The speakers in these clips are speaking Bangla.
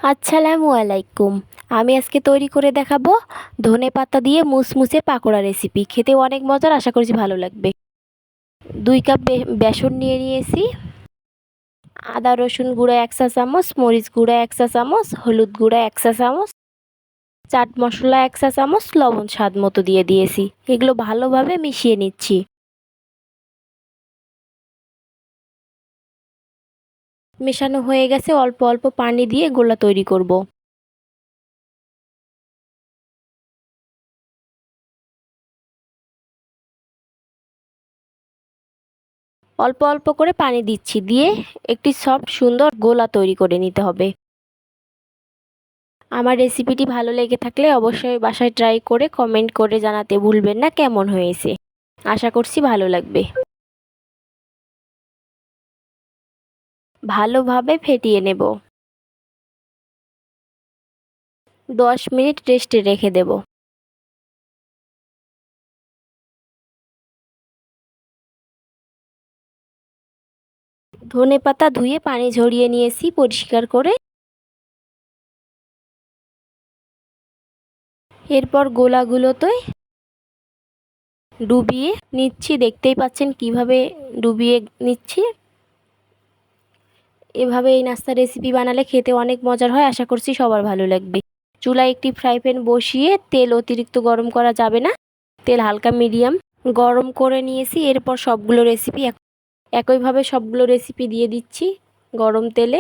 আসসালামু আলাইকুম। আমি আজকে তৈরি করে দেখাবো ধনেপাতা দিয়ে মুসমুসে পাকোড়া রেসিপি। খেতে অনেক মজার, আশা করছি ভালো লাগবে। 2 কাপ বেসন নিয়ে নিয়েছি। আদা রসুন গুঁড়ো 1 চা চামচ, মরিচ গুঁড়ো 1 চা চামচ, হলুদ গুঁড়ো 1 চা চামচ, চাট মশলা 1 চা চামচ, লবণ স্বাদ মতো দিয়ে দিয়েছি। এগুলো ভালোভাবে মিশিয়ে নিচ্ছি। মেশানো হয়ে গেছে, অল্প অল্প পানি দিয়ে গোলা তৈরি করব। অল্প অল্প করে পানি দিচ্ছি, দিয়ে একটি সফট সুন্দর গোলা তৈরি করে নিতে হবে। আমার রেসিপিটি ভালো লেগে থাকলে অবশ্যই বাসায় ট্রাই করে কমেন্ট করে জানাতে ভুলবেন না কেমন হয়েছে। আশা করছি ভালো লাগবে। ভালোভাবে ফেটিয়ে নেব। 10 মিনিট রেস্টে রেখে দেব। ধনেপাতা ধুয়ে পানি ঝরিয়ে নিয়েছি পরিষ্কার করে। এরপর গোলাগুলোতে ডুবিয়ে নিচ্ছি। দেখতেই পাচ্ছেন কিভাবে ডুবিয়ে নিচ্ছি। এভাবে এই নাস্তা রেসিপি বানালে খেতে অনেক মজার হয়। আশা করছি সবার ভালো লাগবে। চুলায় একটি ফ্রাই প্যান বসিয়ে তেল অতিরিক্ত গরম করা যাবে না। তেল হালকা মিডিয়াম গরম করে নিয়েছি। এরপর সবগুলো রেসিপি একইভাবে সবগুলো রেসিপি দিয়ে দিচ্ছি গরম তেলে।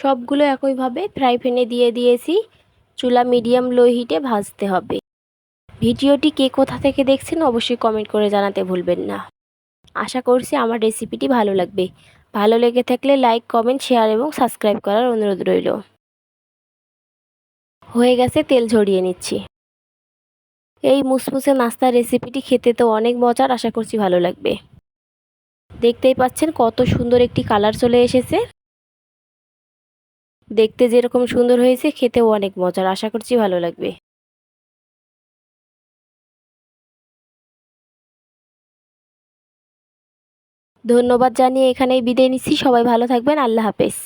সবগুলো একইভাবে ফ্রাই প্যানে দিয়ে দিয়েছি। চুলা মিডিয়াম লো হিটে ভাজতে হবে। ভিডিওটি কে কোথা থেকে দেখছেন অবশ্যই কমেন্ট করে জানাতে ভুলবেন না। আশা করছি আমার রেসিপিটি ভালো লাগবে। ভালো লেগে থাকলে লাইক, কমেন্ট, শেয়ার এবং সাবস্ক্রাইব করার অনুরোধ রইল। হয়ে গেছে, তেল ঝরিয়ে নিচ্ছি। এই মুসমুসে নাস্তার রেসিপিটি খেতে তো অনেক মজার, আশা করছি ভালো লাগবে। দেখতেই পাচ্ছেন কত সুন্দর একটি কালার চলে এসেছে। দেখতে যেরকম সুন্দর হয়েছে খেতেও অনেক মজার, আশা করছি ভালো লাগবে। ধন্যবাদ জানিয়ে এখানেই বিদায় নিচ্ছি। সবাই ভালো থাকবেন। আল্লাহ হাফেজ।